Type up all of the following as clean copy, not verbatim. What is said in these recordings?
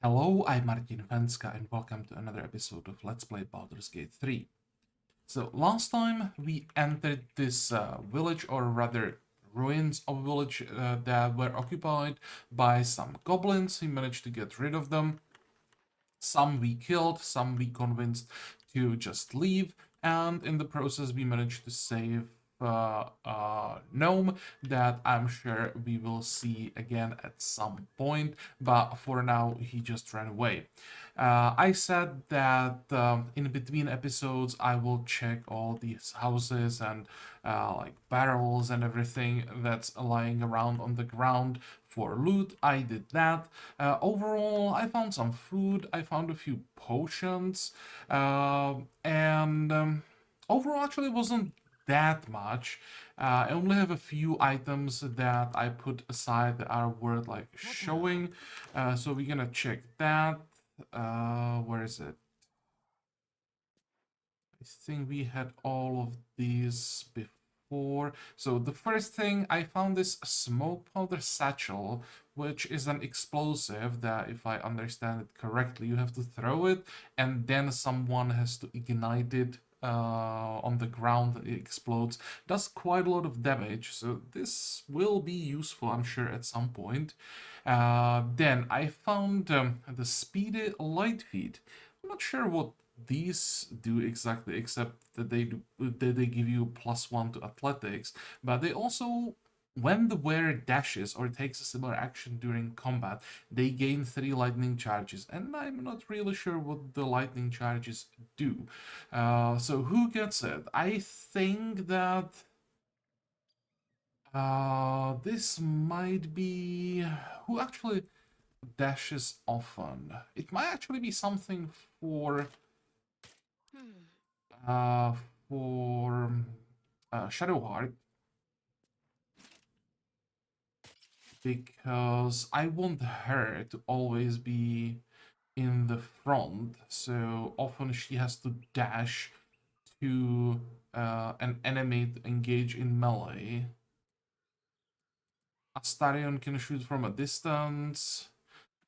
Hello, I'm Martin Fencka and welcome to another episode of Let's Play Baldur's Gate 3. So last time we entered this village, or rather ruins of a village that were occupied by some goblins. We managed to get rid of them. Some we killed, some we convinced to just leave, and in the process we managed to save gnome that I'm sure we will see again at some point, but for now he just ran away. I said that in between episodes I will check all these houses and like barrels and everything that's lying around on the ground for loot. I did that. Overall, I found some food, I found a few potions, and overall actually wasn't that much. I only have a few items that I put aside that are worth like showing. So we're gonna check that. Where is it? I think we had all of these before. So the first thing, I found this smoke powder satchel, which is an explosive that, if I understand it correctly, you have to throw it and then someone has to ignite it on the ground. It explodes. Does quite a lot of damage, so this will be useful, I'm sure, at some point. Then I found the speedy light feed. I'm not sure what these do exactly, except that they give you +1 to athletics, but they also, when the wearer dashes or takes a similar action during combat, they gain 3 lightning charges, and I'm not really sure what the lightning charges do. So who gets it? I think that this might be who actually dashes often. It might actually be something for uh, for Shadowheart, because I want her to always be in the front, so often she has to dash to an enemy to engage in melee. Astarion can shoot from a distance,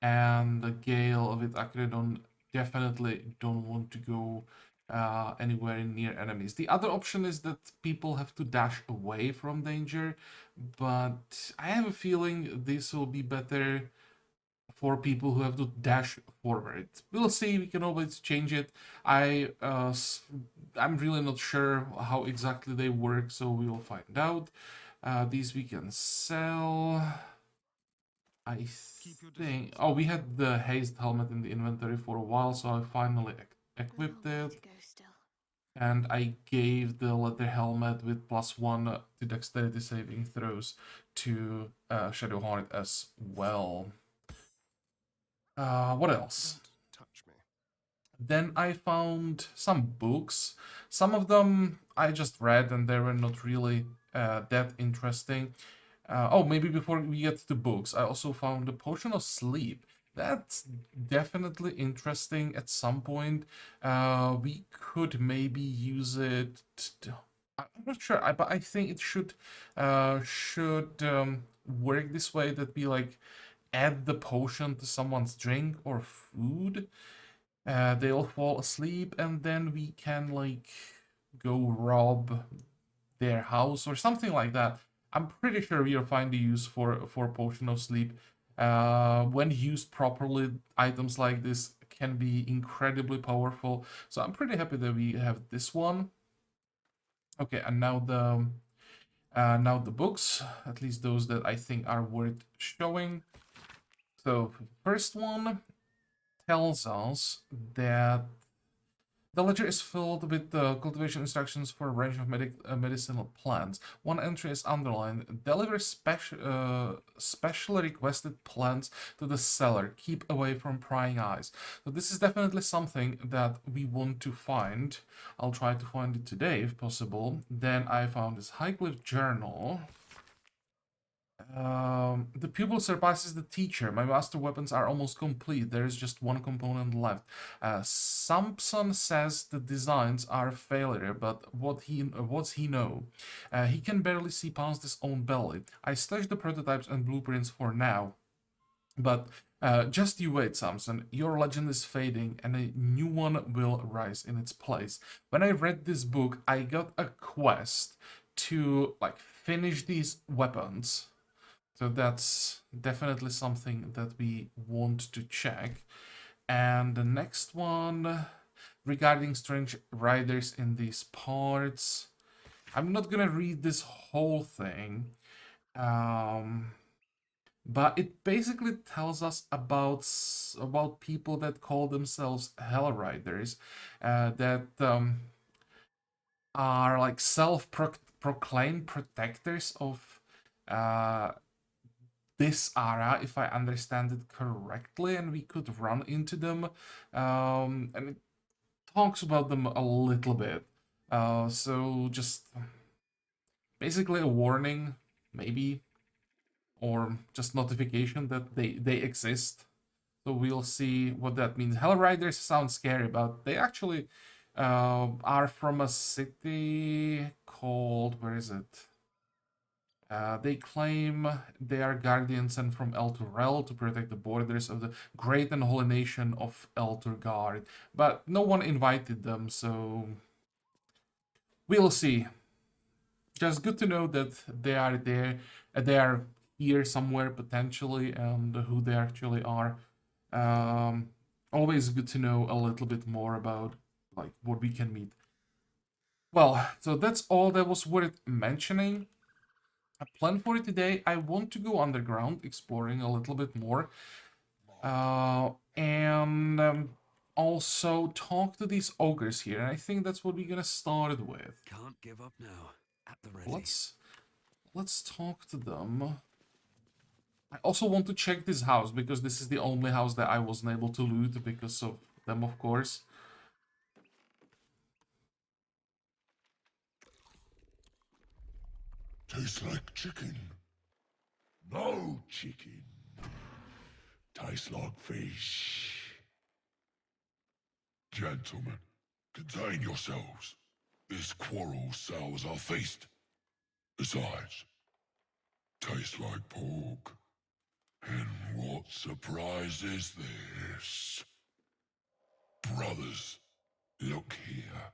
and the Gale with Acredon definitely don't want to go anywhere near enemies. The other option is that people have to dash away from danger, but I have a feeling this will be better for people who have to dash forward. We'll see. We can always change it. I'm really not sure how exactly they work, so we will find out. These we can sell. I think. Oh, we had the haste helmet in the inventory for a while, so I finally equipped it. And I gave the leather helmet with +1 to dexterity saving throws to Shadowheart as well. What else? Touch me. Then I found some books. Some of them I just read and they were not really that interesting. Oh, maybe before we get to books, I also found a potion of sleep. That's definitely interesting at some point. We could maybe use it. I'm not sure, but I think it should work this way, that we like add the potion to someone's drink or food. They'll fall asleep, and then we can like go rob their house or something like that. I'm pretty sure we'll find a use for potion of sleep. When used properly, items like this can be incredibly powerful. So I'm pretty happy that we have this one. Okay, and now the books, at least those that I think are worth showing. So first one tells us that the ledger is filled with cultivation instructions for a range of medicinal plants. One entry is underlined: deliver specially requested plants to the seller. Keep away from prying eyes. So this is definitely something that we want to find. I'll try to find it today if possible. Then I found this Highcliff journal. The pupil surpasses the teacher. My master weapons are almost complete. There is just one component left. Sampson says the designs are a failure, but what's he know? He can barely see past his own belly. I stashed the prototypes and blueprints for now, but Just you wait, Samson. Your legend is fading, and a new one will rise in its place. When I read this book, I got a quest to like finish these weapons. So that's definitely something that we want to check. And the next one regarding strange riders in these parts. I'm not gonna read this whole thing. Um, but it basically tells us about people that call themselves Hell Riders, that are like self-proclaimed protectors of uh, this area, if I understand it correctly, and we could run into them. And it talks about them a little bit. So just basically a warning, maybe, or just notification that they exist. So we'll see what that means. Hell Riders sound scary, but they actually are from a city called, where is it? They claim they are guardians sent from Elturel to protect the borders of the great and holy nation of Elturgard. But no one invited them, so we'll see. Just good to know that they are there, they are here somewhere potentially, and who they actually are. Um, Always good to know a little bit more about like what we can meet. Well, so that's all that was worth mentioning. A plan for today. I want to go underground, exploring a little bit more, and also talk to these ogres here. And I think that's what we're gonna start with. Can't give up now. At the ready. Let's talk to them. I also want to check this house because this is the only house that I wasn't able to loot because of them, of course. Tastes like chicken. No chicken. Tastes like fish. Gentlemen, contain yourselves. This quarrel sours our feast. Besides, tastes like pork. And what surprise is this? Brothers, look here.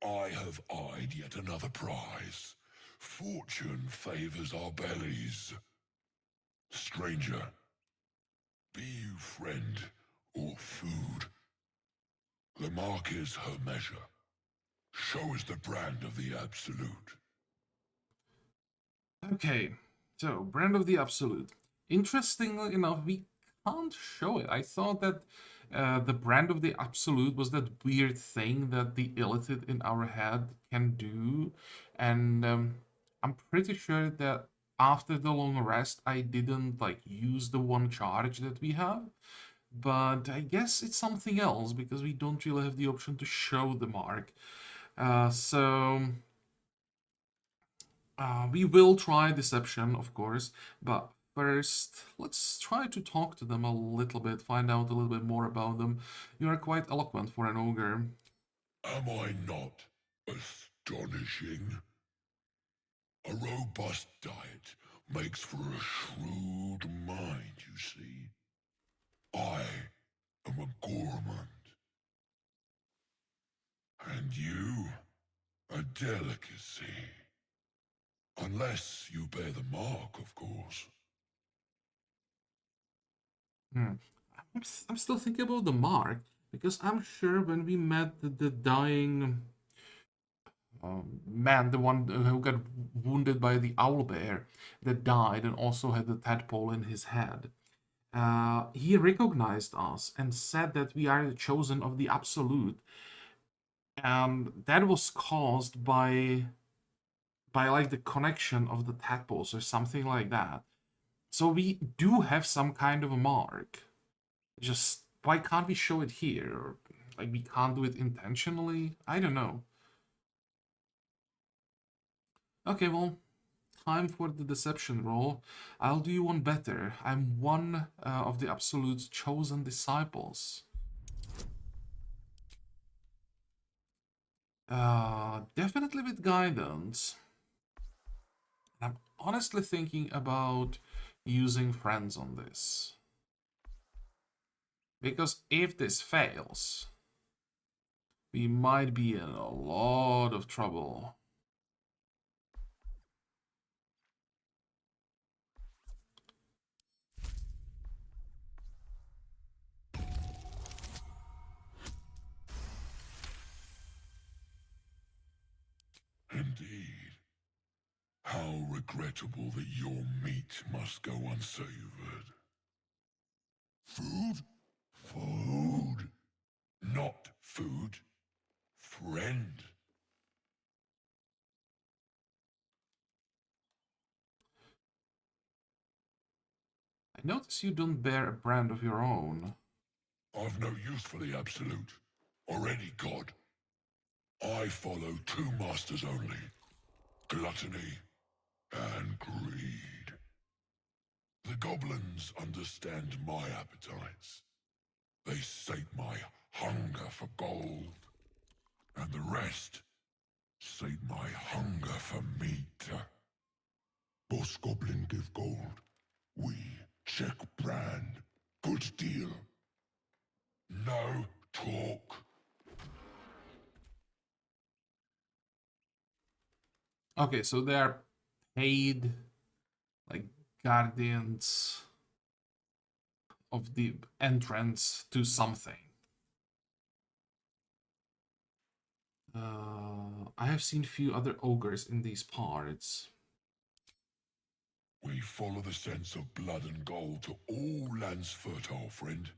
I have eyed yet another prize. Fortune favors our bellies. Stranger, be you friend or food, the mark is her measure. Show us the brand of the Absolute. Okay, so brand of the absolute. Interestingly enough, we can't show it. I thought that the brand of the absolute was that weird thing that the illithid in our head can do, and I'm pretty sure that after the long rest, I didn't like use the one charge that we have. But I guess it's something else because we don't really have the option to show the mark. So we will try deception, of course, but first, let's try to talk to them a little bit, find out a little bit more about them. You are quite eloquent for an ogre. Am I not astonishing? A robust diet makes for a shrewd mind, you see. I am a gourmand. And you, a delicacy. Unless you bear the mark, of course. Hmm. I'm still thinking about the mark, because I'm sure when we met the dying man, the one who got wounded by the owl bear that died and also had the tadpole in his head, he recognized us and said that we are the chosen of the absolute, and that was caused by like the connection of the tadpoles or something like that. So we do have some kind of a mark. Just why can't we show it here? Like we can't do it intentionally? I don't know. Okay, well, time for the deception roll. I'll do you one better. I'm one of the absolute's chosen disciples. Definitely with guidance. I'm honestly thinking about using friends on this. Because if this fails, we might be in a lot of trouble. Indeed. How regrettable that your meat must go unsavored. Food? Food. Not food. Friend. I notice you don't bear a brand of your own. I've no use for the absolute, or any god. I follow two masters only. Gluttony and greed. The goblins understand my appetites. They sate my hunger for gold. And the rest sate my hunger for meat. Boss Goblin give gold. We check brand. Good deal. No talk. Okay, so they are paid like guardians of the entrance to something. I have seen few other ogres in these parts. We follow the sense of blood and gold to all lands fertile, friend.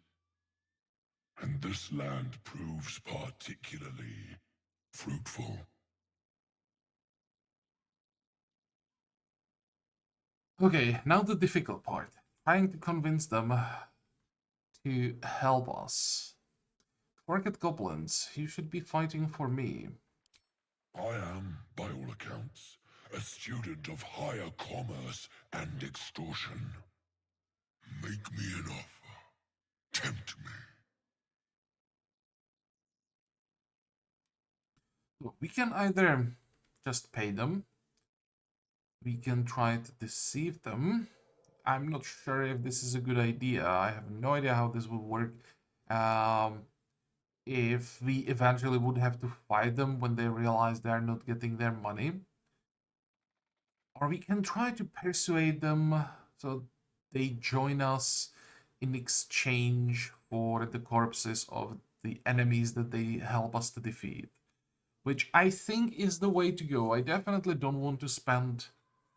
And this land proves particularly fruitful. Okay, now the difficult part. Trying to convince them to help us. Forget goblins, you should be fighting for me. I am, by all accounts, a student of higher commerce and extortion. Make me an offer. Tempt me. We can either just pay them, we can try to deceive them. I'm not sure if this is a good idea. I have no idea how this will work. If we eventually would have to fight them when they realize they're not getting their money. Or we can try to persuade them so they join us in exchange for the corpses of the enemies that they help us to defeat. Which I think is the way to go. I definitely don't want to spend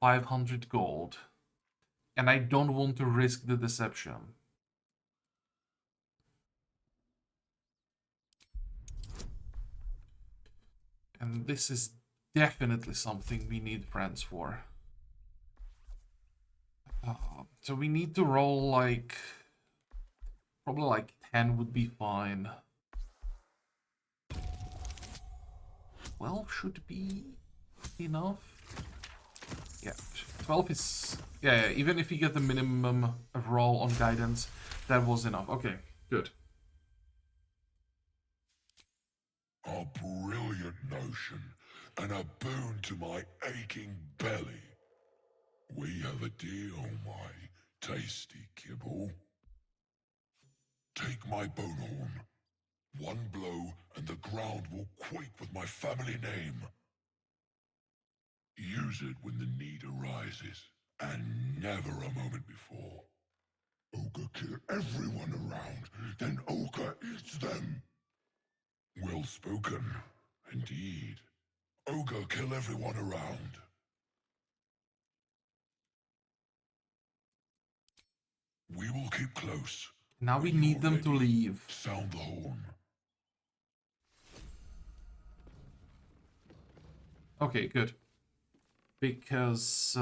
500 gold. And I don't want to risk the deception. And this is definitely something we need friends for. So we need to roll like... Probably like 10 would be fine. 12 should be enough. Yeah, 12 is... Yeah, even if you get the minimum roll on guidance, that was enough. Okay, good. A brilliant notion, and a boon to my aching belly. We have a deal, my tasty kibble. Take my bone horn. One blow, and the ground will quake with my family name. Use it when the need arises, and never a moment before. Ogre kill everyone around, then Ogre eats them. Well spoken, indeed. Ogre kill everyone around. We will keep close. Now we When need you're them to ready, leave. sound the horn. Okay, good. Because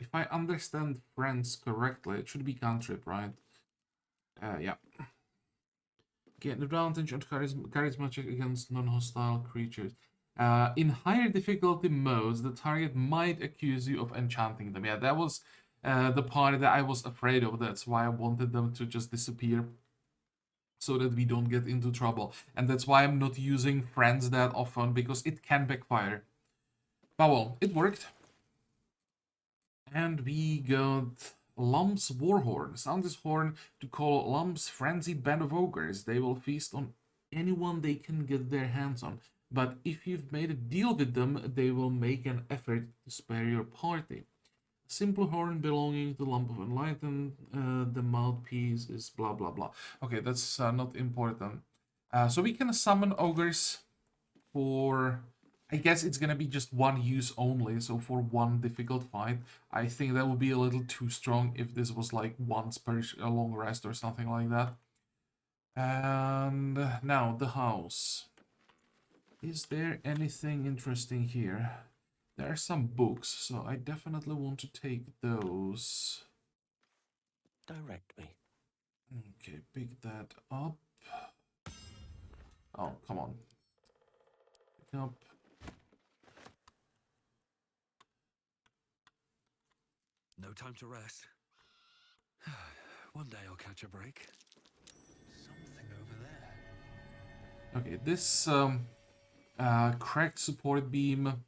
if I understand friends correctly, it should be cantrip, right? Yeah. Get advantage on charisma check against non-hostile creatures. In higher difficulty modes, the target might accuse you of enchanting them. Yeah, that was the part that I was afraid of. That's why I wanted them to just disappear so that we don't get into trouble. And that's why I'm not using friends that often, because it can backfire. But well, it worked. And we got Lump's Warhorn. Sound this horn to call Lump's frenzied band of ogres. They will feast on anyone they can get their hands on. But if you've made a deal with them, they will make an effort to spare your party. Simple horn belonging to Lump of Enlightened. The mouthpiece is blah blah blah. Okay, that's not important. So we can summon ogres for, I guess it's gonna be just one use only, so for one difficult fight. I think that would be a little too strong if this was like once per a long rest or something like that. And now the house. Is there anything interesting here? There are some books, so I definitely want to take those. Direct me. Okay, pick that up. Oh, come on. Pick up. No time to rest. One day I'll catch a break. Something over there. Okay, this cracked support beam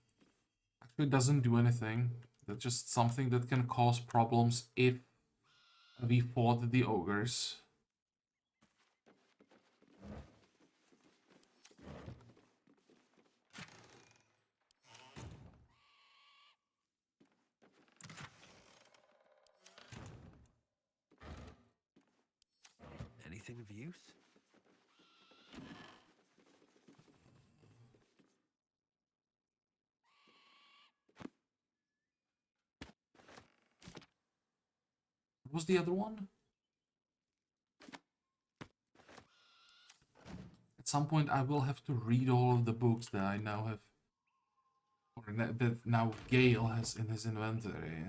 actually doesn't do anything. That's just something that can cause problems if we fought the ogres. Anything of use? What was the other one? At some point I will have to read all of the books that I now have, or that now Gale has in his inventory.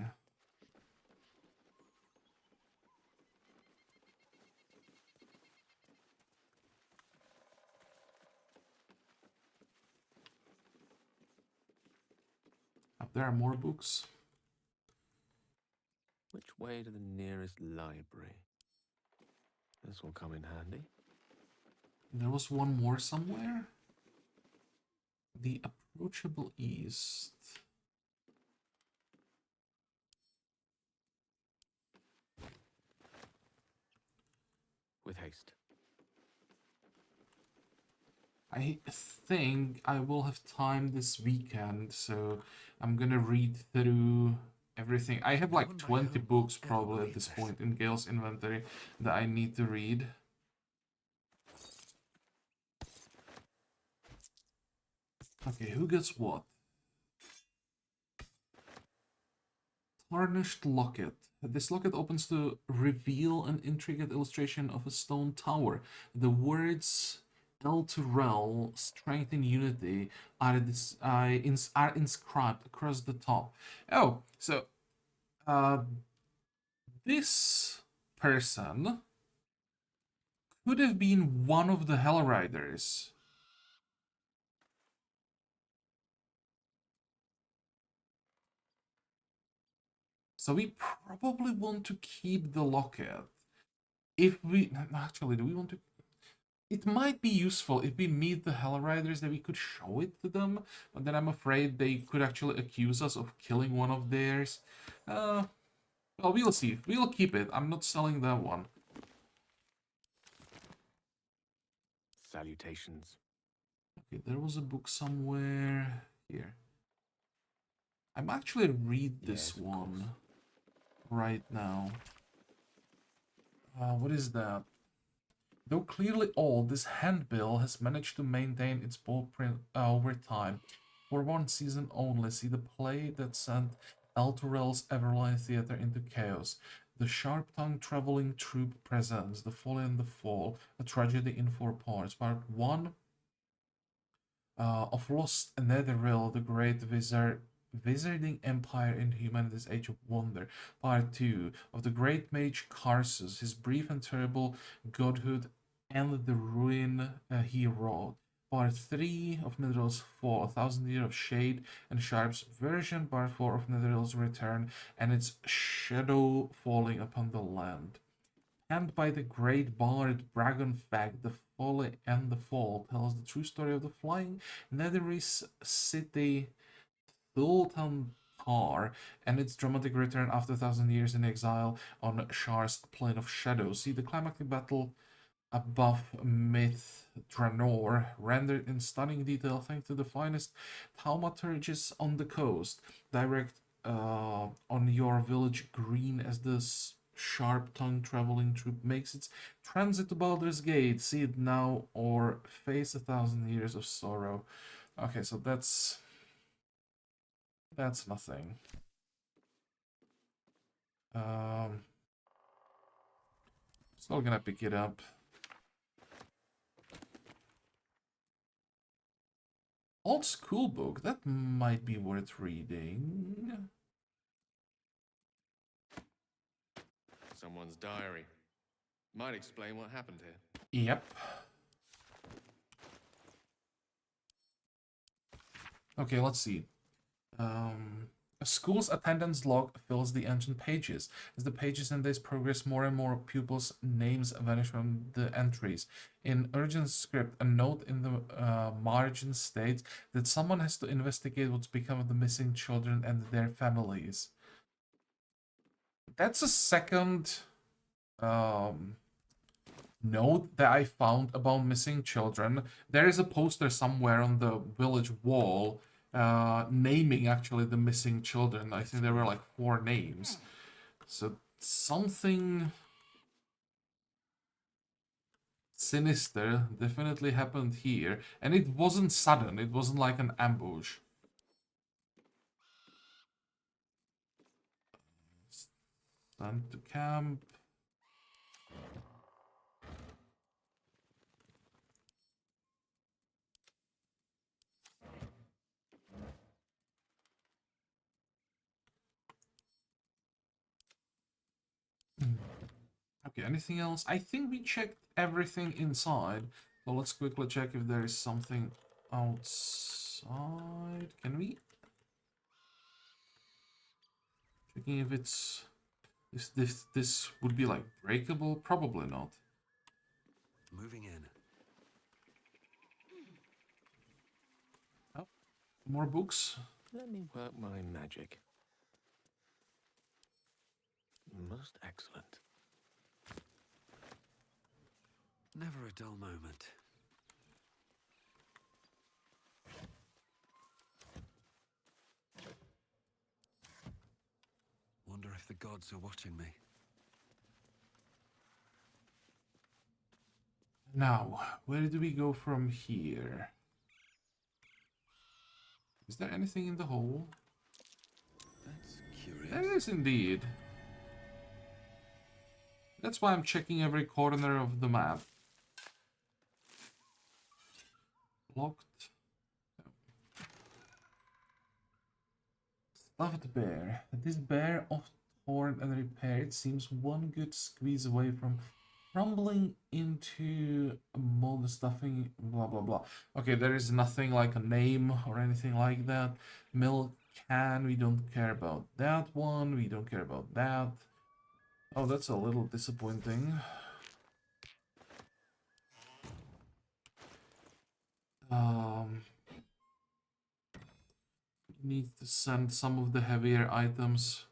There are more books. Which way to the nearest library? This will come in handy. There was one more somewhere. The Approachable East. With haste. I think I will have time this weekend, so I'm gonna read through everything. I have like 20 books probably at this point in Gale's inventory that I need to read. Okay, who gets what? Tarnished Locket. This locket opens to reveal an intricate illustration of a stone tower. The words L to Rel, strength in unity, are inscribed across the top. Oh, so this person could have been one of the Hell Riders. So we probably want to keep the locket. If we actually, do we want to? It might be useful if we meet the Hell Riders that we could show it to them, but then I'm afraid they could actually accuse us of killing one of theirs. Well, we'll see. We'll keep it. I'm not selling that one. Salutations. Okay, there was a book somewhere here. I'm actually read this Yes, one right now. What is that? Though clearly old, this handbill has managed to maintain its blueprint over time. For one season only, see the play that sent Elturel's Everline Theatre into chaos. The Sharp-Tongued Traveling Troupe presents The Folly and the Fall, a tragedy in 4 parts. Part 1 of Lost Netheril, the Great Wizarding Empire in Humanity's Age of Wonder. Part 2 of the Great Mage Karsus, his brief and terrible godhood and the ruin he wrought. Part 3 of Netheril's Fall, 1,000 Years of Shade and Sharp's version. Part 4 of Netheril's Return and its shadow falling upon the land. Penned by the great bard Bragonfag, The Folly and the Fall tells the true story of the flying Netherese city Thultan car, and its dramatic return after 1,000 years in exile on Shar's Plane of Shadows. See the climactic battle above Myth Draenor, rendered in stunning detail thanks to the finest thaumaturgists on the coast. Direct on your village green as the sharp-tongued traveling troop makes its transit to Baldur's Gate. See it now or face 1,000 years of sorrow. Okay, so that's nothing. Still gonna pick it up. Old school book, that might be worth reading. Someone's diary. Might explain what happened here. Yep. Okay, let's see. A school's attendance log fills the ancient pages. As the pages in this progress, more and more pupils' names vanish from the entries. In urgent script, a note in the margin states that someone has to investigate what's become of the missing children and their families. That's a second note that I found about missing children. There is a poster somewhere on the village wall naming actually the missing children. I think there were like 4 names. So something sinister definitely happened here. And it wasn't sudden. It wasn't like an ambush. Time to camp. Okay, anything else? I think we checked everything inside. So let's quickly check if there is something outside. Can we? Checking if it's... This would be like breakable? Probably not. Moving in. Oh, more books. Let me work my magic. Most excellent. Never a dull moment. Wonder if the gods are watching me. Now, where do we go from here? Is there anything in the hole? That's curious. There is indeed. That's why I'm checking every corner of the map. Locked. Stuffed bear. This bear of torn and repaired seems one good squeeze away from crumbling into mold stuffing, blah blah blah. Okay, there is nothing like a name or anything like that. Milk can, we don't care about that one. We don't care about that. Oh, that's a little disappointing. Need to send some of the heavier items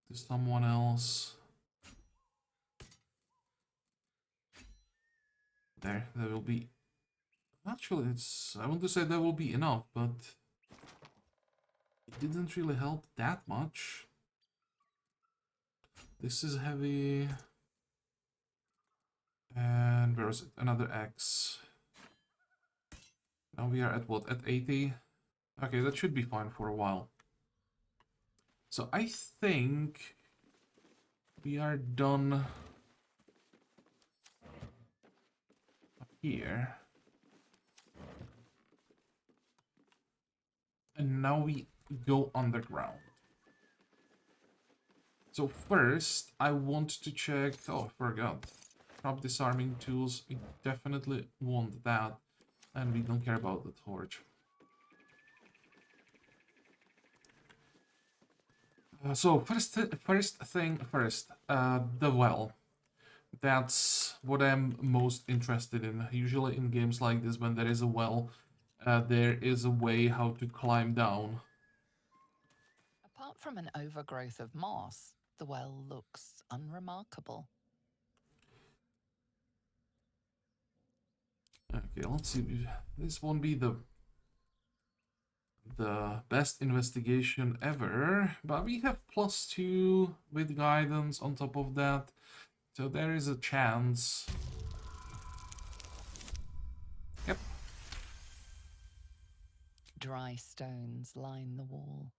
to someone else. There will be... Actually, I want to say there will be enough, but it didn't really help that much. This is heavy. And where is it? Another X. Now we are at what? At 80? Okay, that should be fine for a while. So I think we are done up here. And now we go underground. So first, I want to check... Oh, I forgot. Crop disarming tools. We definitely want that. And we don't care about the torch. So first thing first, the well. That's what I'm most interested in. Usually in games like this, when there is a well, there is a way how to climb down. Apart Apart from an overgrowth of moss, the well looks unremarkable. Okay, let's see. This won't be the best investigation ever, but we have +2 with guidance on top of that, so there is a chance. Yep. Dry stones line the wall.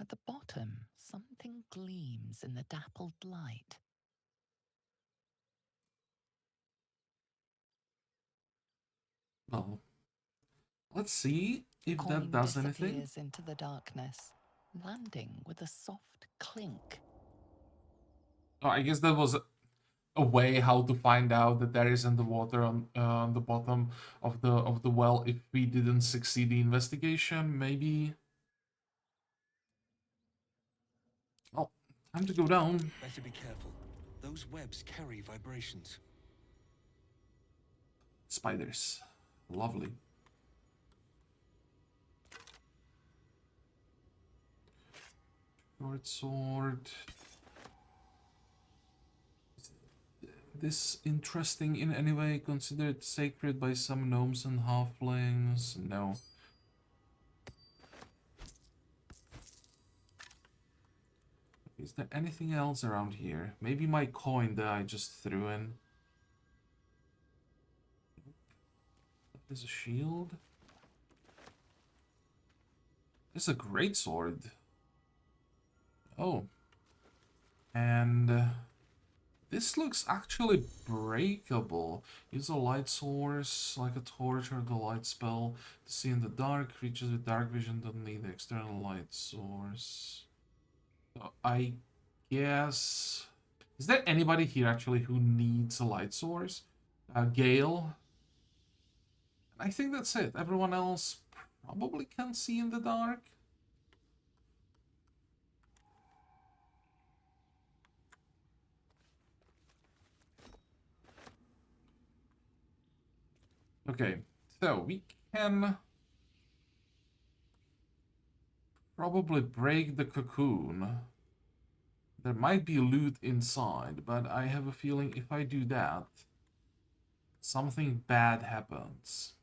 At the bottom, something gleams in the dappled light. Well, let's see if that Coin does anything. disappears into the darkness, landing with a soft clink. Oh, I guess that was a way how to find out that there isn't the water on the bottom of the well if we didn't succeed the investigation. Maybe. Oh, time to go down. Better be careful. Those webs carry vibrations. Spiders. Lovely. Short sword. Is this interesting in any way? Considered sacred by some gnomes and halflings? No. Is there anything else around here? Maybe my coin that I just threw in. There's a shield. There's a great sword. Oh. And this looks actually breakable. Use a light source, like a torch or the light spell, to see in the dark. Creatures with dark vision don't need the external light source. So I guess... Is there anybody here actually who needs a light source? Gale. I think that's it. Everyone else probably can see in the dark. Okay, so we can probably break the cocoon. There might be loot inside, but I have a feeling if I do that, something bad happens.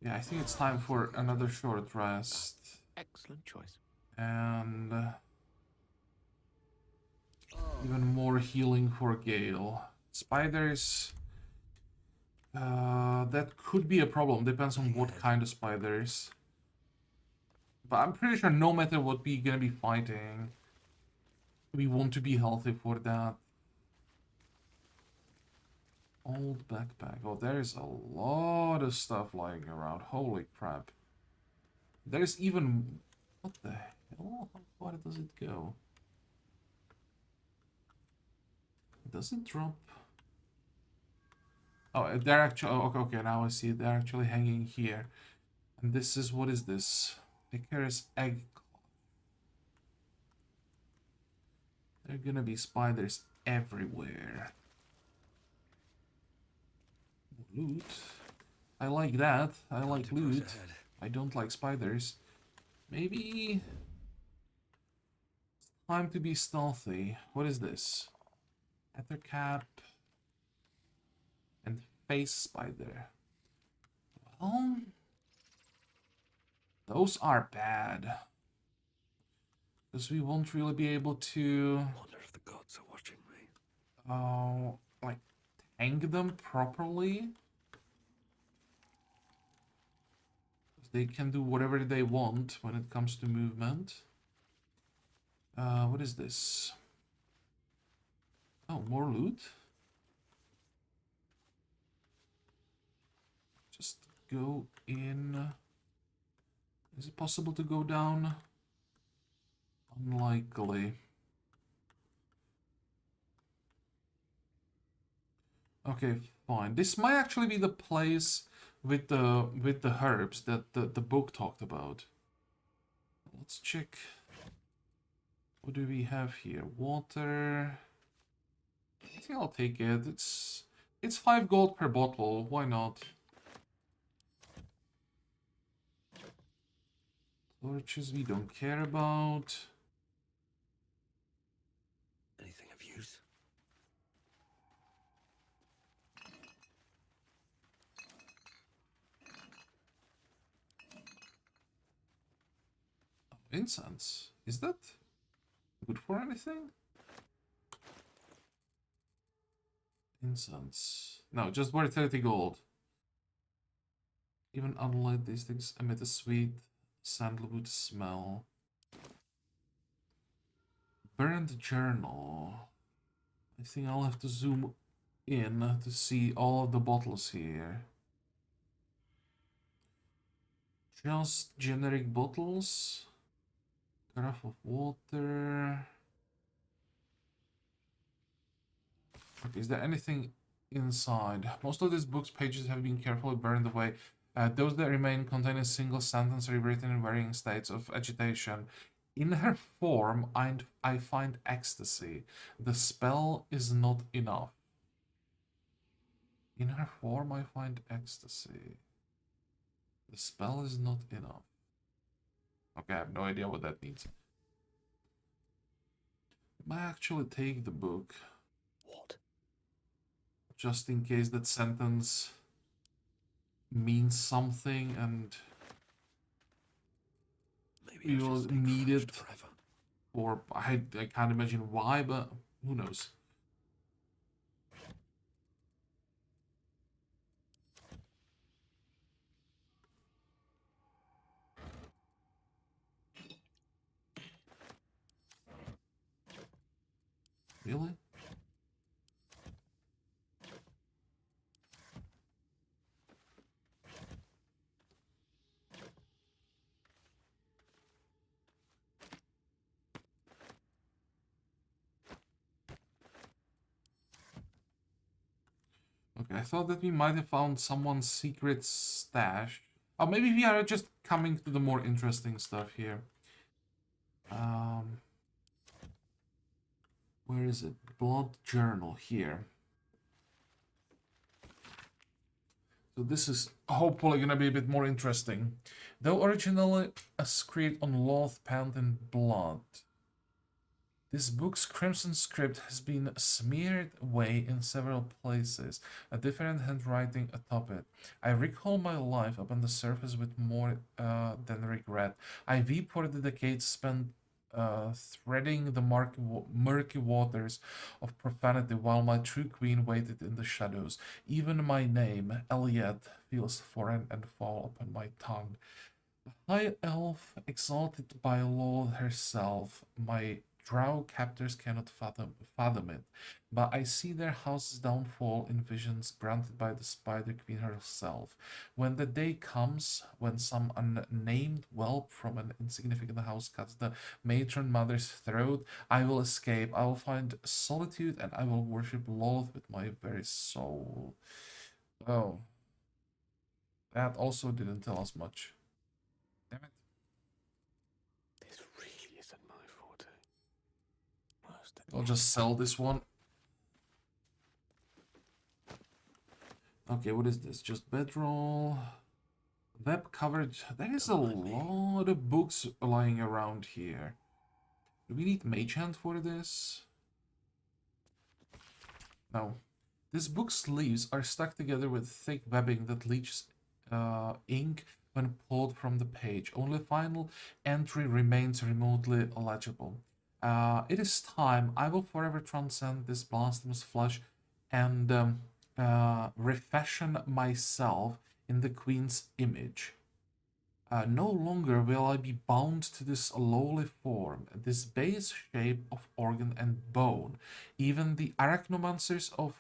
Yeah, I think it's time for another short rest. Excellent choice. And even more healing for Gale. Spiders... that could be a problem. Depends on what kind of spiders. But I'm pretty sure no matter what we're gonna be fighting, we want to be healthy for that. Old backpack. Oh, there's a lot of stuff lying around. Holy crap. There's even... What the hell? How far does it go? Does it drop? Oh, they're actually... Oh, okay, now I see it. They're actually hanging here. And this is... What is this? Icarus egg. There are gonna be spiders everywhere. Loot. I like that. I like loot. I don't like spiders. Maybe... It's time to be stealthy. What is this? Ether cap. And face spider. Well... Those are bad. Because we won't really be able to... Wonder if the gods are watching me. Like, tank them properly. They can do whatever they want when it comes to movement. What is this? Oh, more loot. Just go in. Is it possible to go down? Unlikely. Okay, fine. This might actually be the place with the herbs that the book talked about. Let's check. What do we have here? Water. I think I'll take it. It's 5 gold per bottle. Why not? Torches we don't care about. Anything of use? Incense. Is that good for anything? Incense. No, just worth 30 gold. Even unlit, these things emit a sweet sandalwood smell. Burned journal. I think I'll have to zoom in to see all of the bottles here. Just generic bottles. Carafe of water. Okay, is there anything inside? Most of these books' pages have been carefully burned away. Those that remain contain a single sentence rewritten in varying states of agitation. In her form, I find ecstasy. The spell is not enough. In her form, I find ecstasy. The spell is not enough. Okay, I have no idea what that means. I might actually take the book. What? Just in case that sentence means something and Maybe we I should will stay need crouched it. forever. Or I can't imagine why, but who knows. Really? Okay, I thought that we might have found someone's secret stash. Or maybe we are just coming to the more interesting stuff here. Where is it? Blood journal here. So this is hopefully gonna be a bit more interesting. Though originally a script on Loth penned in blood, this book's crimson script has been smeared away in several places, a different handwriting atop it. I recall my life upon the surface with more than regret. I weep for the decades spent threading the murky waters of profanity while my true queen waited in the shadows. Even my name, Eliette, feels foreign and foul upon my tongue. High elf, exalted by law herself, my drow captors cannot fathom it, but I see their house's downfall in visions granted by the Spider Queen herself. When the day comes, when some unnamed whelp from an insignificant house cuts the matron mother's throat, I will escape, I will find solitude, and I will worship Lolth with my very soul. Oh, that also didn't tell us much. Damn it. This really isn't my forte. Most I'll just sell this one. Okay, what is this? Just bedroll. Web coverage. There is a lot of books lying around here. Do we need mage hand for this? No. This book's leaves are stuck together with thick webbing that leaches ink when pulled from the page. Only final entry remains remotely legible. It is time. I will forever transcend this blasphemous flesh and refashion myself in the Queen's image. No longer will I be bound to this lowly form, this base shape of organ and bone. Even the arachnomancers of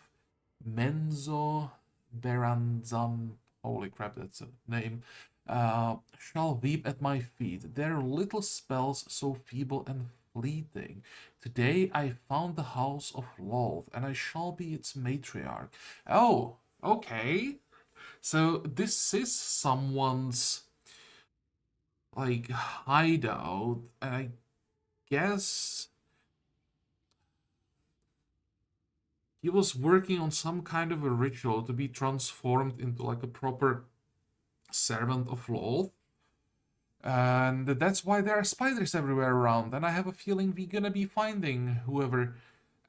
Menzo Beranzan, holy crap, that's a name, shall weep at my feet. Their little spells so feeble and fleeting. Today I found the house of Lolth, and I shall be its matriarch. Oh, okay. So this is someone's like hideout, and I guess he was working on some kind of a ritual to be transformed into like a proper servant of Lolth. And that's why there are spiders everywhere around. And I have a feeling we're gonna be finding whoever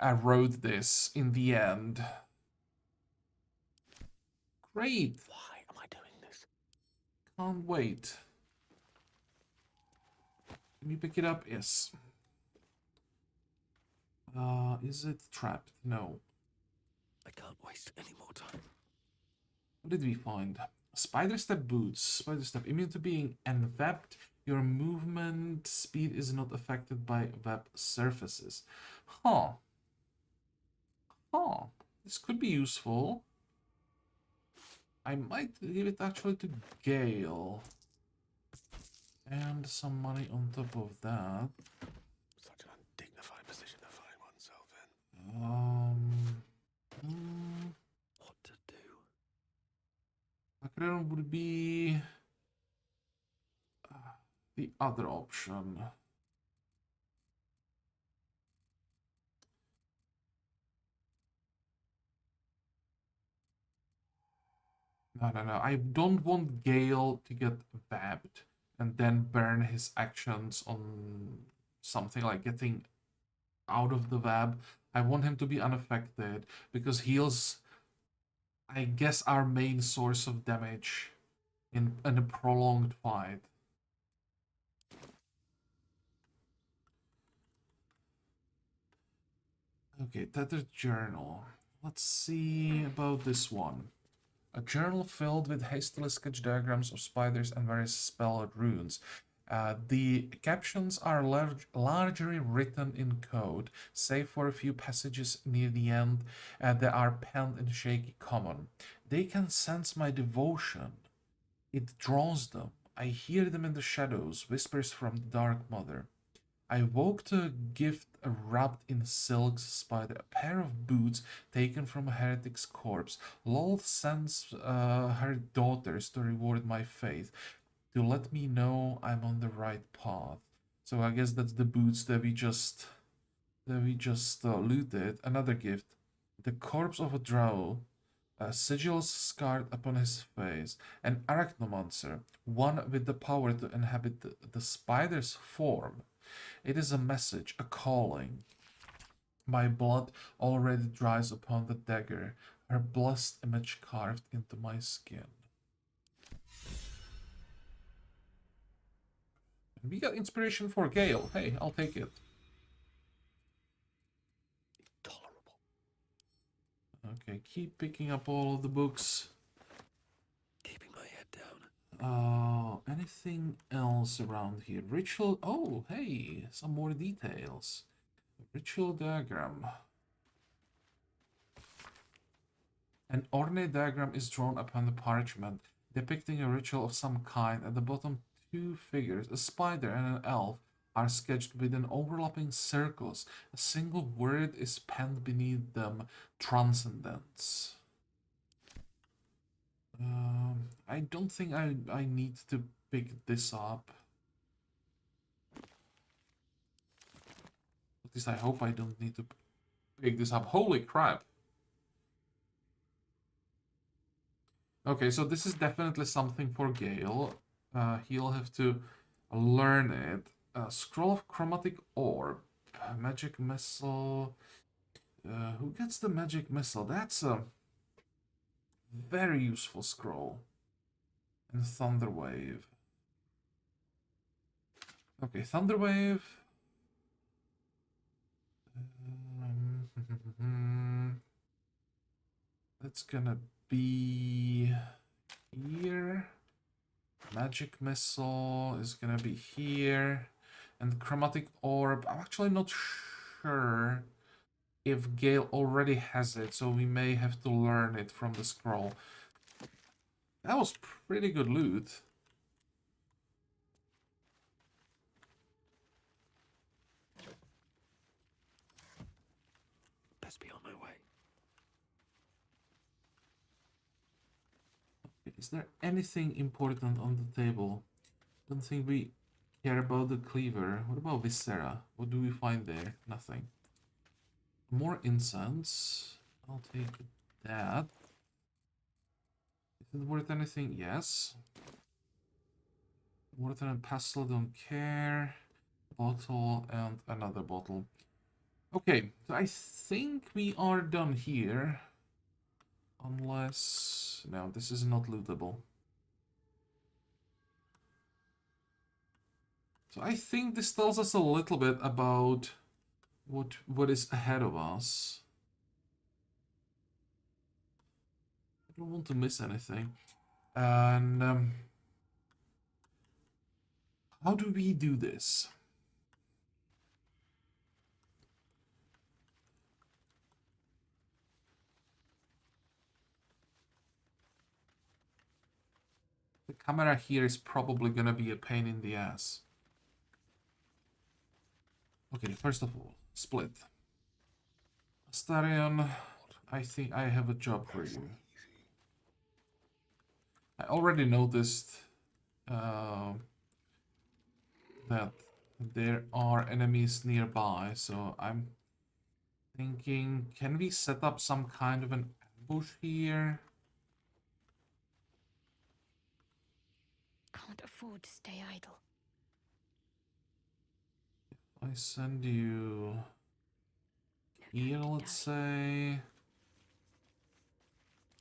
wrote this in the end. Great. Why am I doing this? Can't wait. Can you pick it up? Yes. Is it trapped? No. I can't waste any more time. What did we find? Spider step boots. Spider step immune to being enwebbed. Your movement speed is not affected by web surfaces. Huh. Huh. This could be useful. I might give it actually to Gale. And some money on top of that. Such an undignified position to find oneself in. What to do? Akron would be the other option. No. I don't want Gale to get vabbed and then burn his actions on something like getting out of the web. I want him to be unaffected because heals, I guess, our main source of damage in a prolonged fight. Okay, Tethered Journal. Let's see about this one. A journal filled with hastily sketched diagrams of spiders and various spell runes. The captions are largely written in code, save for a few passages near the end that are penned in shaky common. They can sense my devotion. It draws them. I hear them in the shadows, whispers from the Dark Mother. I woke to a gift wrapped in silk's spider, a pair of boots taken from a heretic's corpse. Lol sends her daughters to reward my faith, to let me know I'm on the right path. So I guess that's the boots that we just looted. Another gift, the corpse of a drow, sigils scarred upon his face, an arachnomancer, one with the power to inhabit the spider's form. It is a message, a calling. My blood already dries upon the dagger, her blessed image carved into my skin. And we got inspiration for Gale. Hey, I'll take it. Tolerable. Okay, keep picking up all of the books. Keeping my head down. Anything else around here? Ritual. Oh, hey, some more details. Ritual diagram. An ornate diagram is drawn upon the parchment, depicting a ritual of some kind. At the bottom, two figures, a spider and an elf, are sketched within overlapping circles. A single word is penned beneath them: transcendence. I don't think I need to pick this up. At least I hope I don't need to pick this up. Holy crap. Okay, so this is definitely something for Gale. He'll have to learn it. Scroll of Chromatic Orb. Magic Missile. Who gets the Magic Missile? That's a very useful scroll. And Thunder Wave. Okay, Thunder Wave. That's gonna be here. Magic Missile is gonna be here. And Chromatic Orb, I'm actually not sure if Gale already has it, so we may have to learn it from the scroll. That was pretty good loot. Best be on my way. Is there anything important on the table? Don't think we care about the cleaver. What about Viscera? What do we find there? Nothing. More incense. I'll take that. Is it worth anything? Yes. Water and pestle, don't care. Bottle and another bottle. Okay, so I think we are done here. Unless... no, this is not lootable. So I think this tells us a little bit about what is ahead of us. I don't want to miss anything. And how do we do this? The camera here is probably gonna be a pain in the ass. Okay, first of all, split. Astarion, I think I have a job for you. I already noticed that there are enemies nearby, so I'm thinking, can we set up some kind of an ambush here? Can't afford to stay idle. I send you No here, time to let's dally. say.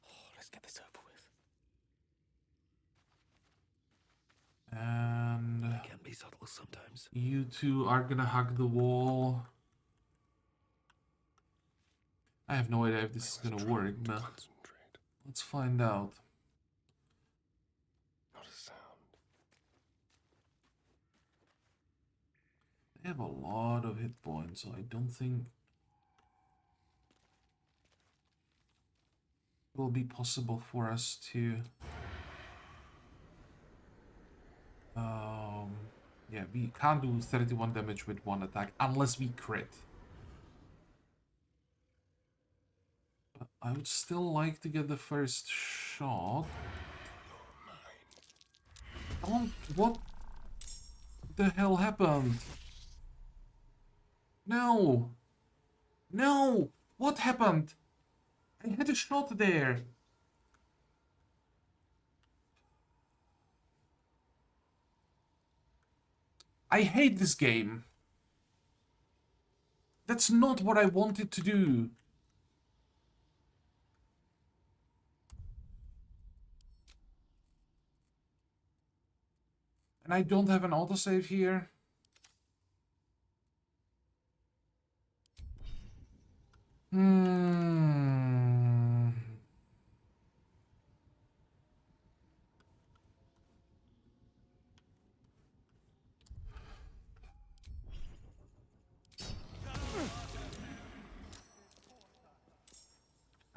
Oh, let's get this over with. And They can be subtle sometimes. you two are gonna hug the wall. I have no idea if this is gonna work, but Concentrate. let's find out. Not a sound. They have a lot of hit points, so I don't think it will be possible for us to yeah, we can't do 31 damage with one attack unless we crit. But I would still like to get the first shot. Don't, what the hell happened? No! No! What happened? I had a shot there. I hate this game. That's not what I wanted to do. And I don't have an autosave here. Hmm.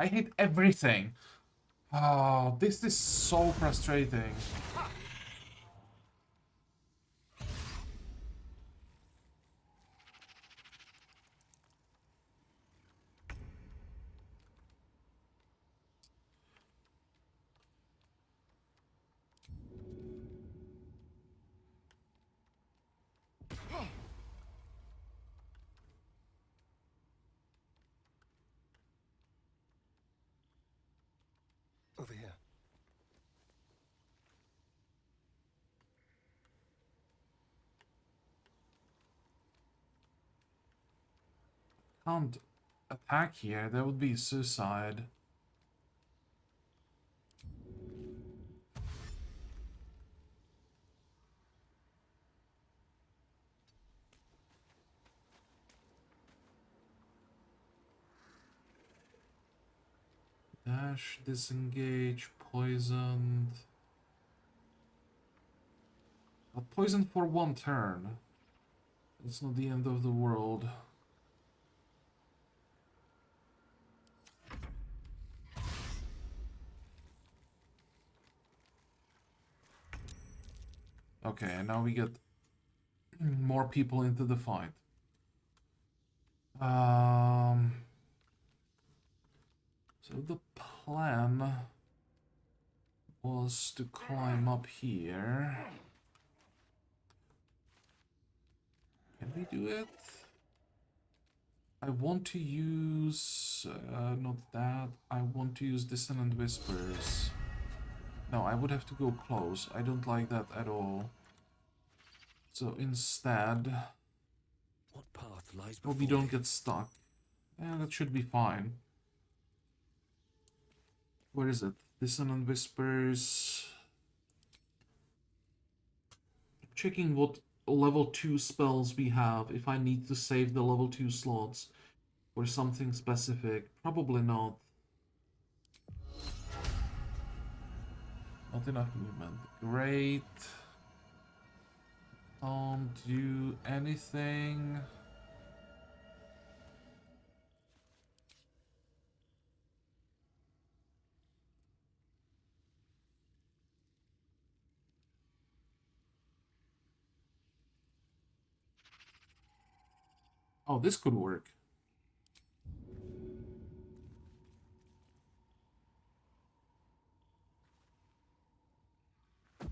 I hate everything. Oh, this is so frustrating. Over here. Can't attack here. That would be suicide. Dash, disengage, poisoned. Poisoned for one turn. It's not the end of the world. Okay, and now we get more people into the fight. So the plan was to climb up here. Can we do it? I want to use... not that. I want to use Dissonant Whispers. No, I would have to go close. I don't like that at all. So instead... What path lies Hope before we don't me? get stuck. Yeah, that should be fine. Where is it? Dissonant Whispers... Checking what level 2 spells we have, if I need to save the level 2 slots for something specific. Probably not. Not enough movement. Great. Can't do anything. Oh, this could work. I'm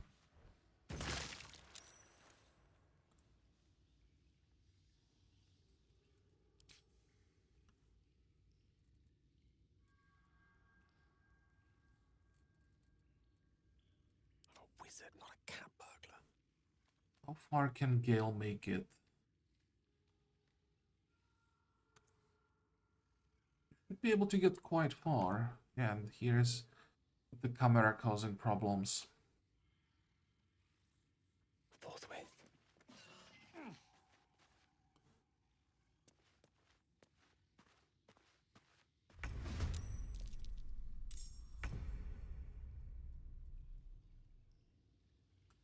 a wizard, not a cat burglar. How far can Gale make it? Should be able to get quite far. Yeah, and here's the camera causing problems. Forthwith.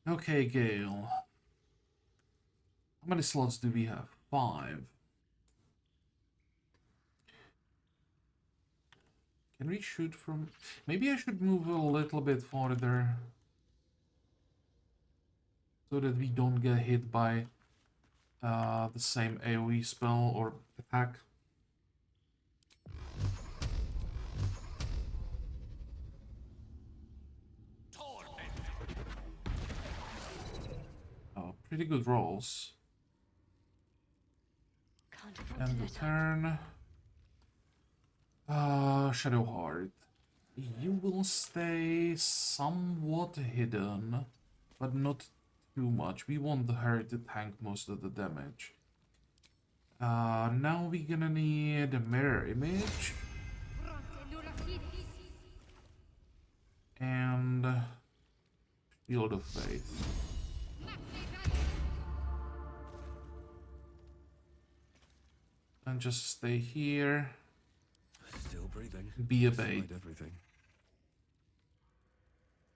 Okay, Gale. How many slots do we have? 5. Can we shoot from... Maybe I should move a little bit farther. So that we don't get hit by the same AoE spell or attack. Oh, pretty good rolls. Can't afford And to the let up. turn. Shadowheart. You will stay somewhat hidden, but not too much. We want her to tank most of the damage. Now we're gonna need a mirror image. And Shield of Faith. And just stay here. Still breathing. Be a bait. Despite everything.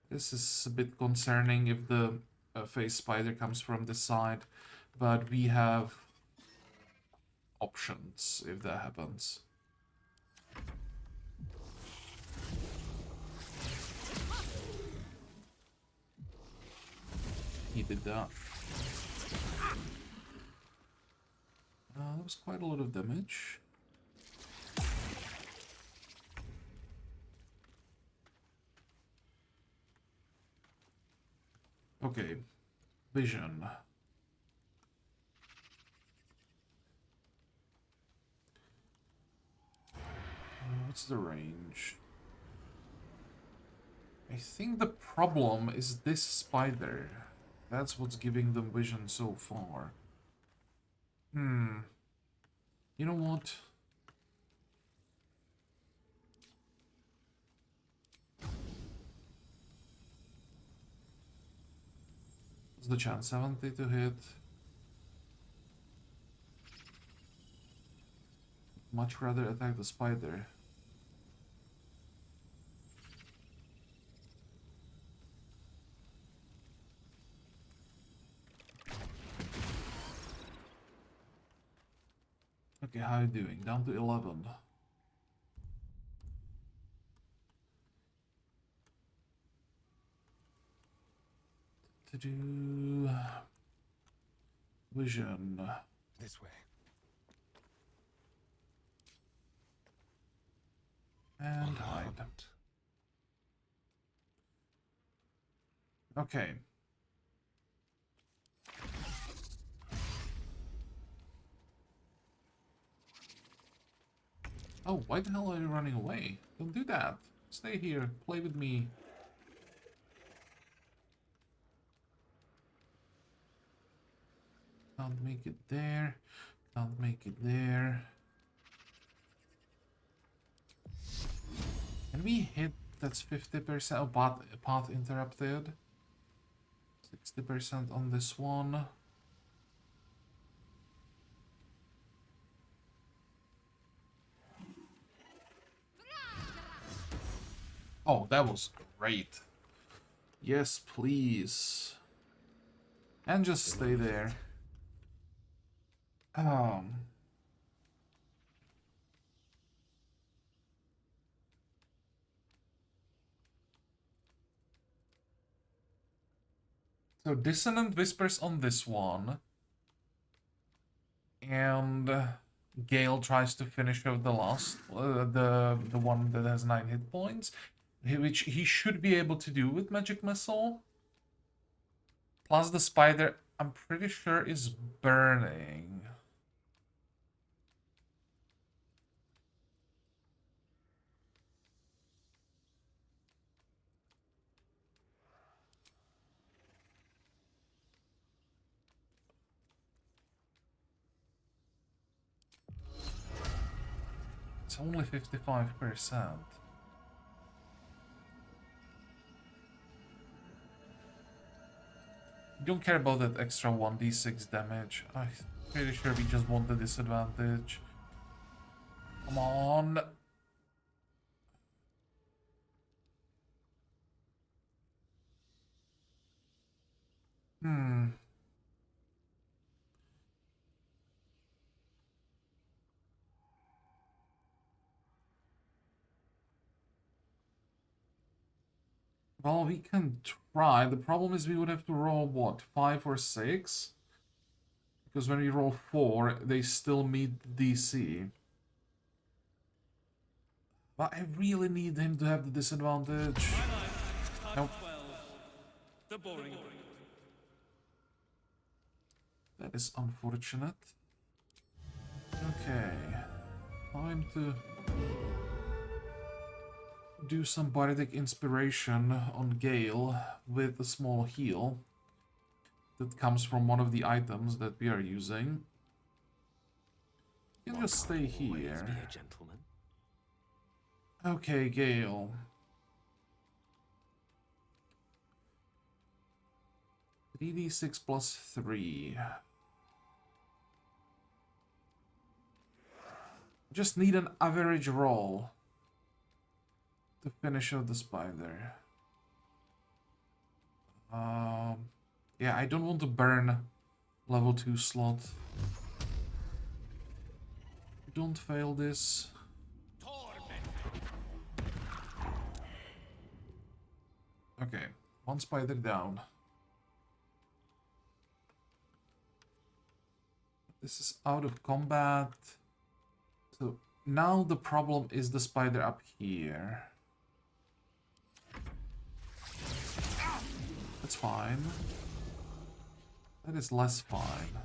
This is a bit concerning if the face spider comes from this side, but we have options if that happens. He did that. That was quite a lot of damage. Okay, vision. What's the range? I think the problem is this spider. That's what's giving them vision so far. You know what? What's the chance? 70 to hit. Much rather attack the spider. Okay, how are you doing? Down to 11. To do vision This way. and hide. Okay. Oh, why the hell are you running away? Don't do that. Stay here. Play with me. Can't make it there. Can't make it there. Can we hit? That's 50%. Oh, path interrupted. 60% on this one. Oh, that was great. Yes, please. And just stay there. So Dissonant Whispers on this one. And Gale tries to finish out the last, the one that has 9 hit points, which he should be able to do with Magic Missile. Plus the spider, I'm pretty sure, is burning. It's only 55%. Don't care about that extra 1d6 damage. I'm pretty sure we just want the disadvantage. Come on. Well, we can try. The problem is we would have to roll, what, 5 or 6? Because when we roll 4, they still meet DC. But I really need him to have the disadvantage. Nope. The boring. That is unfortunate. Okay. Time to do some bardic inspiration on Gale with a small heal that comes from one of the items that we are using. You can just stay Always here. be a gentleman. Okay, Gale. 3d6 plus 3. Just need an average roll to finish out the spider. Yeah, I don't want to burn level 2 slot. Don't fail this. Okay, one spider down. This is out of combat. So now the problem is the spider up here. That's fine. That is less fine.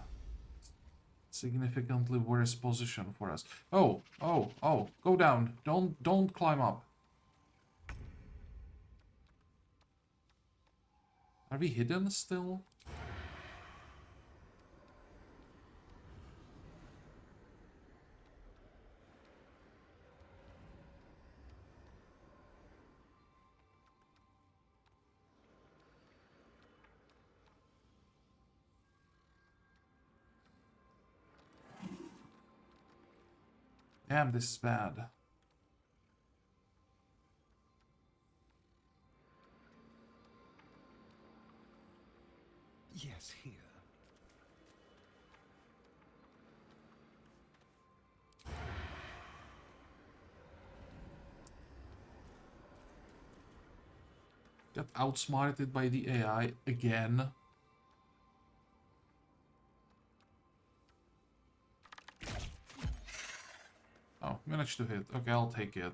Significantly worse position for us. Oh, go down. Don't climb up. Are we hidden still? Damn, this is bad. Yes, here. Got outsmarted by the AI again. Oh, managed to hit. Okay, I'll take it.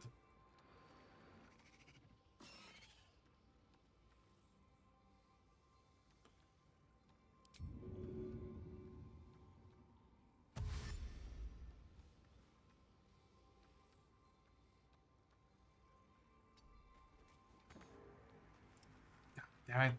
Damn it.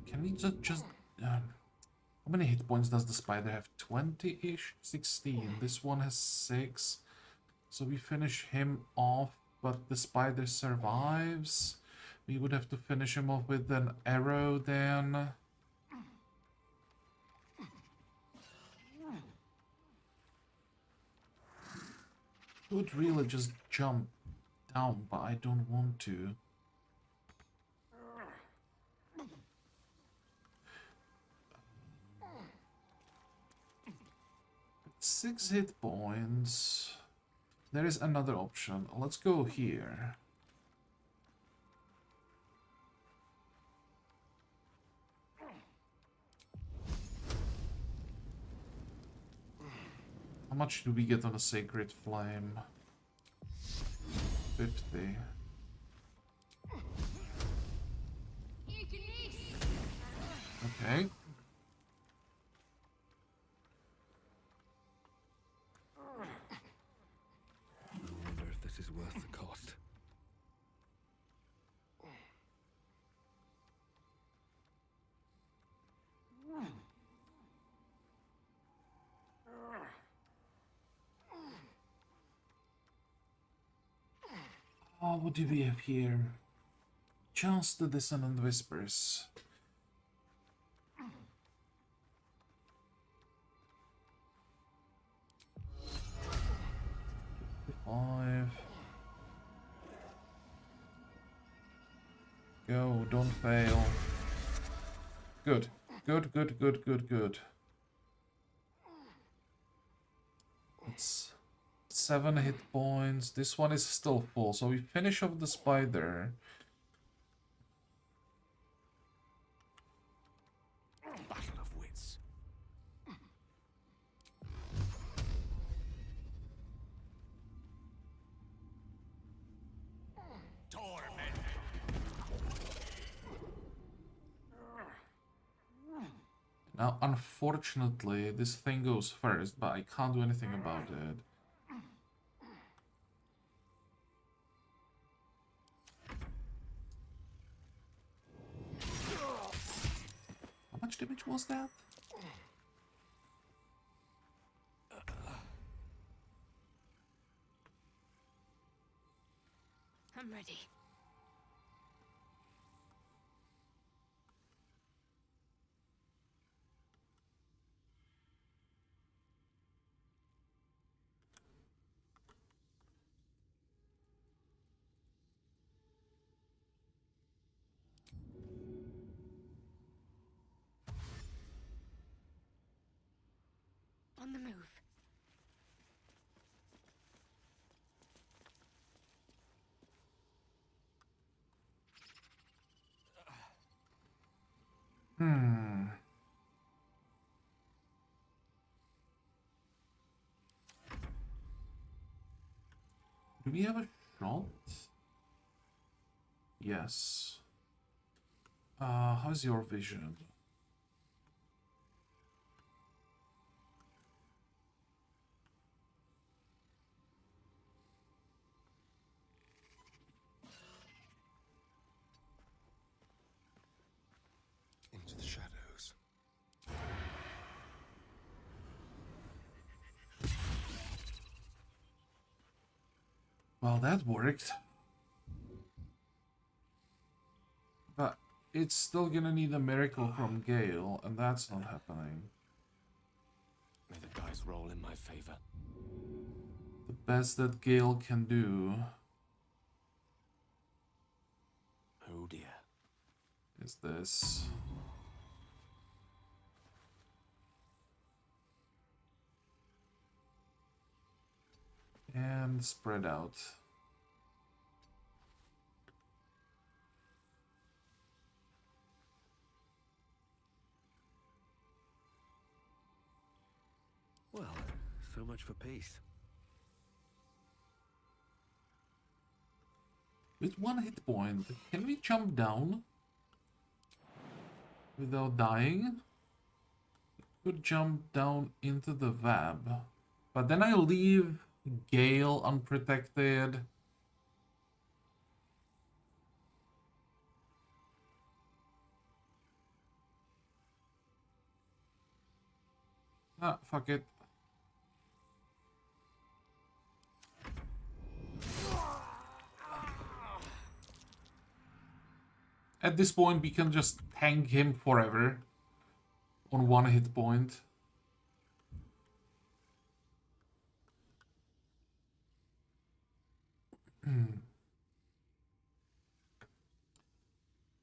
Can we just how many hit points does the spider have? 20-ish? 16. This one has 6. So we finish him off, but the spider survives. We would have to finish him off with an arrow then. Could really just jump down, but I don't want to. 6 hit points. There is another option. Let's go here. How much do we get on a Sacred Flame? 50. Okay. I wonder if this is worth the cost. Oh, what do we have here? Just the Dissonant Whispers. 5. Go, don't fail. Good. Good, good, good, good, good. It's 7 hit points. This one is still full, so we finish off the spider. Battle of wits. Now, unfortunately, this thing goes first, but I can't do anything about it. How much damage was that? I'm ready. On the move. Do we have a shot? Yes. How's your vision? Into the shadows. Well, that worked. But it's still gonna need a miracle from Gale, and that's not happening. May the dice roll in my favor. The best that Gale can do Oh dear. is this. And spread out. Well, so much for peace. With 1 hit point, can we jump down without dying? Could jump down into the web, but then I leave Gale unprotected. Ah, fuck it. At this point, we can just tank him forever on 1 hit point.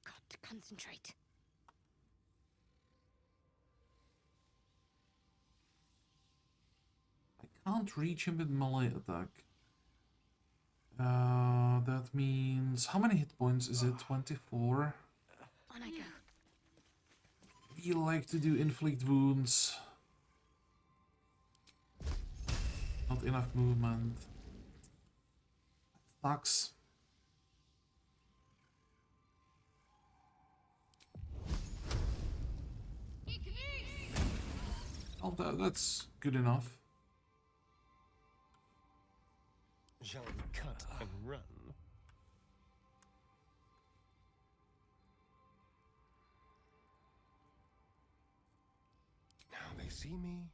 Got to concentrate. I can't reach him with melee attack. That means... How many hit points is it? 24? On I go. We like to do inflict wounds. Not enough movement. Sucks. Oh, that's good enough. Shall we cut and run? Now they see me.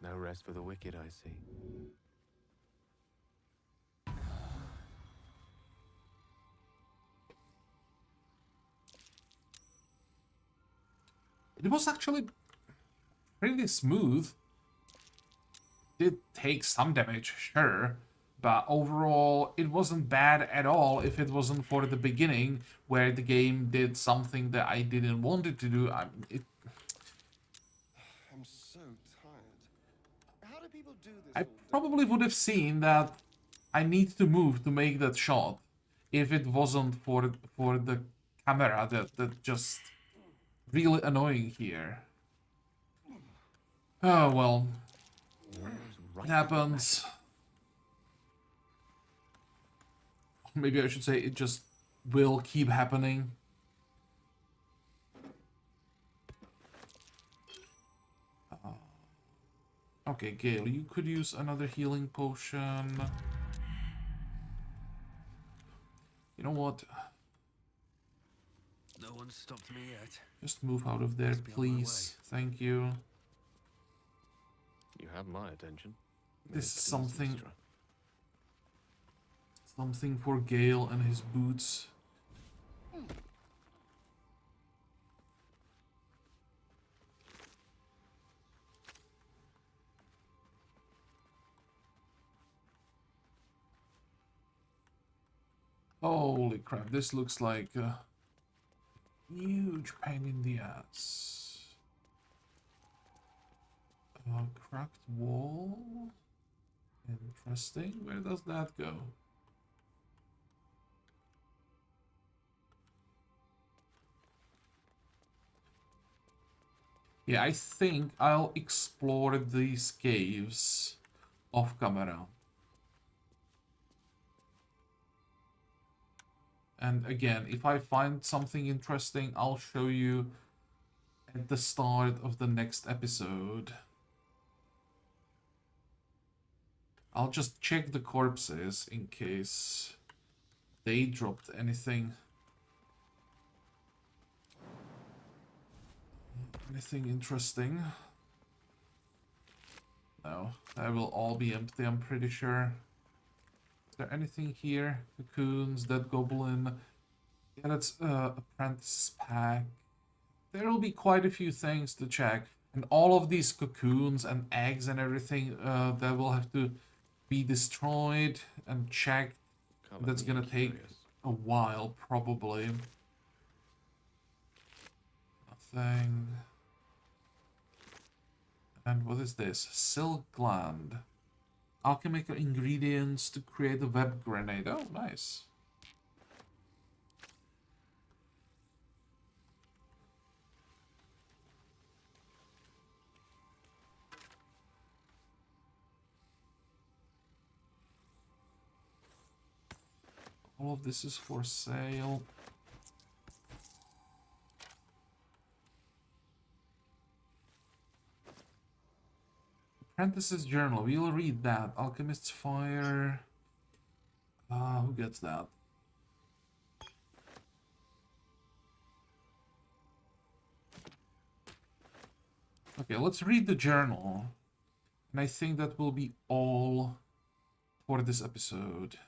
No rest for the wicked, I see. It was actually pretty smooth. Did take some damage, sure, but overall it wasn't bad at all if it wasn't for the beginning where the game did something that I didn't want it to do. I'm so tired. How do people do this I all day? probably would have seen that I need to move to make that shot if it wasn't for the camera that just really annoying here. Oh well, it happens. Maybe I should say it just will keep happening. Okay, Gale, you could use another healing potion. You know what? No one's stopped me yet. Just move out of there, Must be on my please. Thank you. You have my attention. This is Make something... extra. Something for Gale and his boots. Holy crap, this looks like a huge pain in the ass. Cracked wall? Interesting. Where does that go? Yeah, I think I'll explore these caves off camera. And again, if I find something interesting, I'll show you at the start of the next episode. I'll just check the corpses in case they dropped anything. Anything interesting? No, that will all be empty, I'm pretty sure. Is there anything here? Cocoons, dead goblin. Yeah, that's apprentice pack. There will be quite a few things to check. And all of these cocoons and eggs and everything that will have to be destroyed and checked. Color That's me gonna take curious. a while, probably. Nothing. And what is this? Silk gland. Alchemical ingredients to create a web grenade. Oh, nice. All of this is for sale. Apprentice's Journal. We'll read that. Alchemist's Fire. Who gets that? Okay, let's read the journal. And I think that will be all for this episode.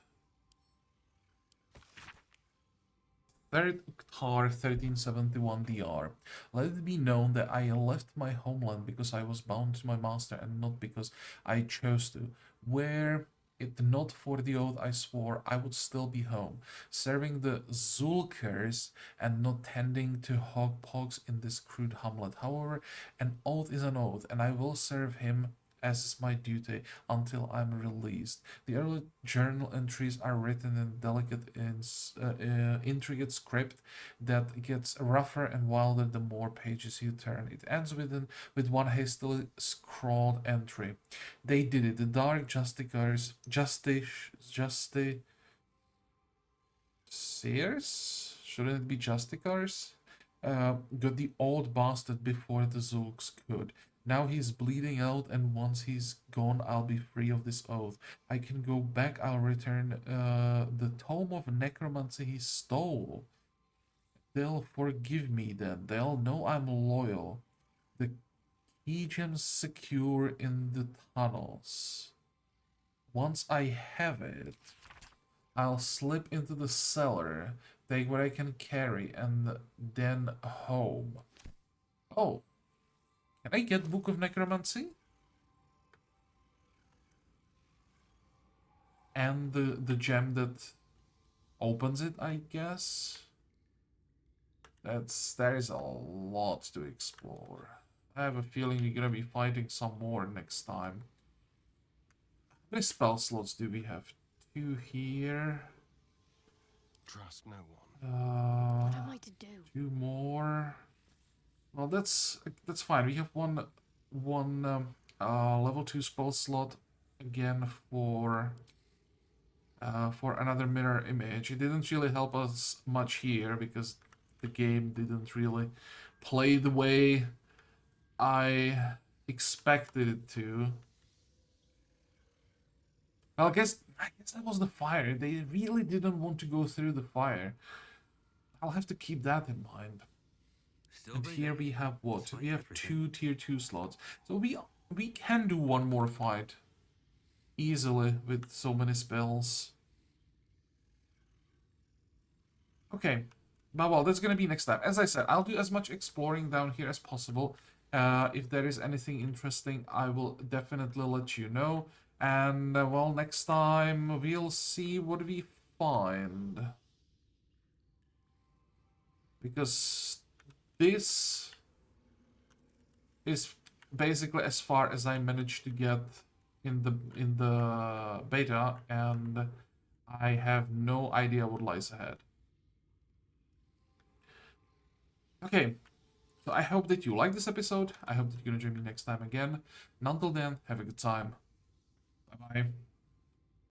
3rd Octar 1371 DR. Let it be known that I left my homeland because I was bound to my master and not because I chose to. Were it not for the oath I swore, I would still be home, serving the Zulkers and not tending to hog pogs in this crude hamlet. However, an oath is an oath, and I will serve him as is my duty until I'm released. The early journal entries are written in delicate, intricate script that gets rougher and wilder the more pages you turn. It ends with one hastily scrawled entry. They did it. The dark justicars, justiciars? Shouldn't it be justicars? Got the old bastard before the Zulks could. Now he's bleeding out, and once he's gone, I'll be free of this oath. I can go back, I'll return the tome of necromancy he stole. They'll forgive me then. They'll know I'm loyal. The key gem's secure in the tunnels. Once I have it, I'll slip into the cellar, take what I can carry, and then home. Oh. Can I get Book of Necromancy? And the gem that opens it, I guess? There is a lot to explore. I have a feeling we're gonna be fighting some more next time. How many spell slots do we have? 2 here. Trust no one. What am I to do? 2 more. Well, that's fine. We have one level 2 spell slot again for another mirror image. It didn't really help us much here because the game didn't really play the way I expected it to. Well, I guess that was the fire. They really didn't want to go through the fire. I'll have to keep that in mind. Still And breathing. here we have what? Despite We have everything. 2 tier 2 slots. So we can do one more fight easily with so many spells. Okay. But well, that's gonna be next time. As I said, I'll do as much exploring down here as possible. If there is anything interesting, I will definitely let you know. And well, next time we'll see what we find. Because this is basically as far as I managed to get in the beta, and I have no idea what lies ahead. Okay, so I hope that you like this episode. I hope that you're gonna join me next time again. And until then, have a good time. Bye bye.